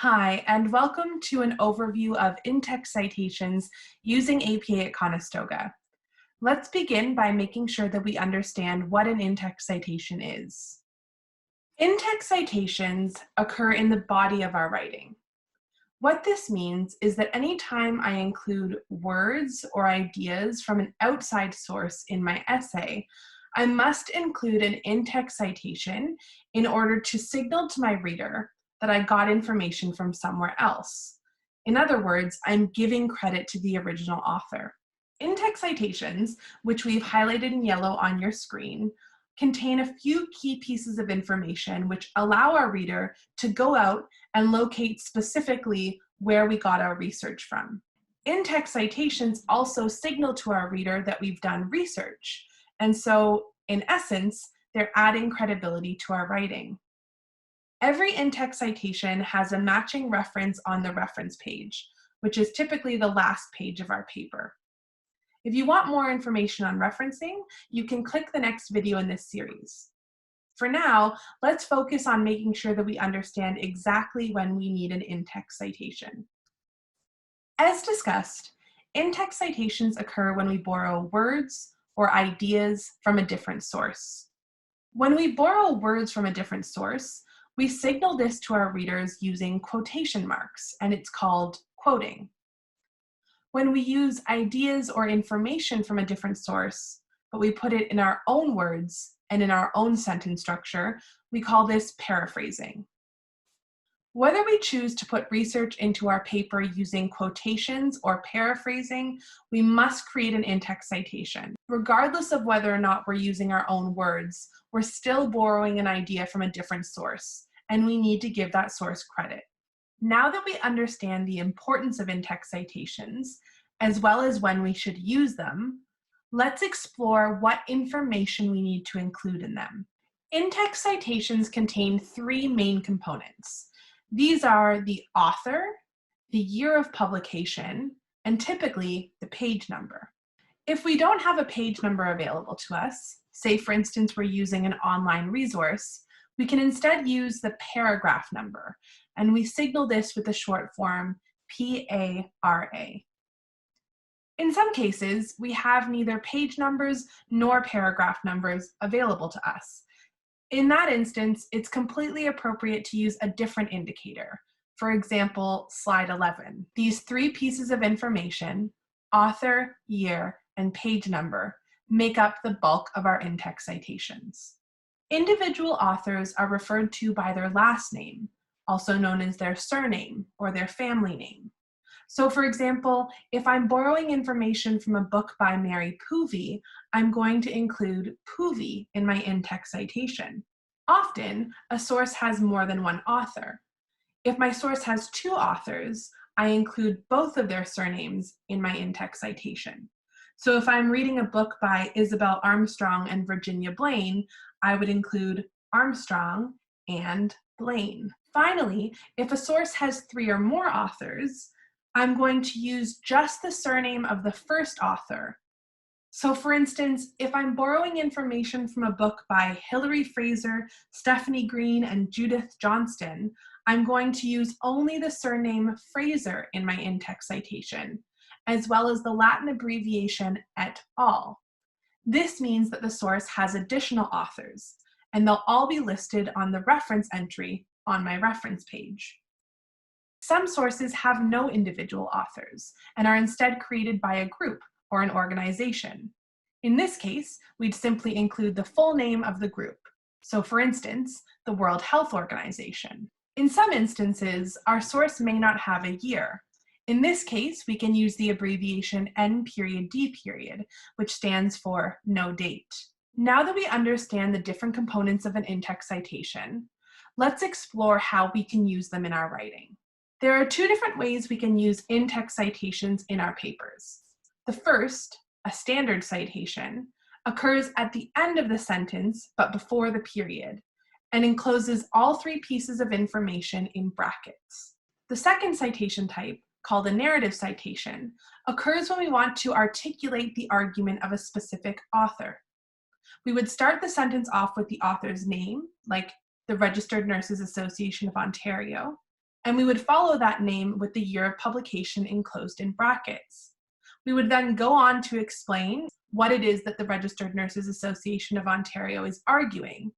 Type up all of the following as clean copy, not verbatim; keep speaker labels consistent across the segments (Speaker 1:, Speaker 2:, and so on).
Speaker 1: Hi, and welcome to an overview of in-text citations using APA at Conestoga. Let's begin by making sure that we understand what an in-text citation is. In-text citations occur in the body of our writing. What this means is that anytime I include words or ideas from an outside source in my essay, I must include an in-text citation in order to signal to my reader that I got information from somewhere else. In other words, I'm giving credit to the original author. In-text citations, which we've highlighted in yellow on your screen, contain a few key pieces of information which allow our reader to go out and locate specifically where we got our research from. In-text citations also signal to our reader that we've done research, and so, in essence, they're adding credibility to our writing. Every in-text citation has a matching reference on the reference page, which is typically the last page of our paper. If you want more information on referencing, you can click the next video in this series. For now, let's focus on making sure that we understand exactly when we need an in-text citation. As discussed, in-text citations occur when we borrow words or ideas from a different source. When we borrow words from a different source, we signal this to our readers using quotation marks, and it's called quoting. When we use ideas or information from a different source, but we put it in our own words and in our own sentence structure, we call this paraphrasing. Whether we choose to put research into our paper using quotations or paraphrasing, we must create an in-text citation. Regardless of whether or not we're using our own words, we're still borrowing an idea from a different source, and we need to give that source credit. Now that we understand the importance of in-text citations, as well as when we should use them, let's explore what information we need to include in them. In-text citations contain three main components. These are the author, the year of publication, and typically the page number. If we don't have a page number available to us, say for instance we're using an online resource, we can instead use the paragraph number, and we signal this with the short form PARA. In some cases, we have neither page numbers nor paragraph numbers available to us. In that instance, it's completely appropriate to use a different indicator. For example, slide 11. These three pieces of information, author, year, and page number, make up the bulk of our in-text citations. Individual authors are referred to by their last name, also known as their surname or their family name. So for example, if I'm borrowing information from a book by Mary Poovey, I'm going to include Poovey in my in-text citation. Often, a source has more than one author. If my source has two authors, I include both of their surnames in my in-text citation. So if I'm reading a book by Isabel Armstrong and Virginia Blaine, I would include Armstrong and Blaine. Finally, if a source has three or more authors, I'm going to use just the surname of the first author. So for instance, if I'm borrowing information from a book by Hilary Fraser, Stephanie Green, and Judith Johnston, I'm going to use only the surname Fraser in my in-text citation, as well as the Latin abbreviation et al. This means that the source has additional authors, and they'll all be listed on the reference entry on my reference page. Some sources have no individual authors and are instead created by a group or an organization. In this case, we'd simply include the full name of the group. So for instance, the World Health Organization. In some instances, our source may not have a year. In this case, we can use the abbreviation N.D., which stands for no date. Now that we understand the different components of an in-text citation, let's explore how we can use them in our writing. There are two different ways we can use in-text citations in our papers. The first, a standard citation, occurs at the end of the sentence but before the period, and encloses all three pieces of information in brackets. The second citation type, called a narrative citation, occurs when we want to articulate the argument of a specific author. We would start the sentence off with the author's name, like the Registered Nurses Association of Ontario, and we would follow that name with the year of publication enclosed in brackets. We would then go on to explain what it is that the Registered Nurses Association of Ontario is arguing.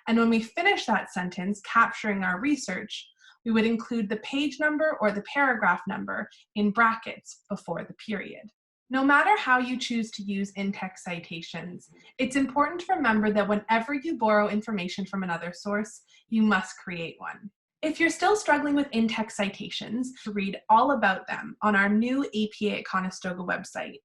Speaker 1: And when we finish that sentence, capturing our research, we would include the page number or the paragraph number in brackets before the period. No matter how you choose to use in-text citations, it's important to remember that whenever you borrow information from another source, you must create one. If you're still struggling with in-text citations, read all about them on our new APA Conestoga website.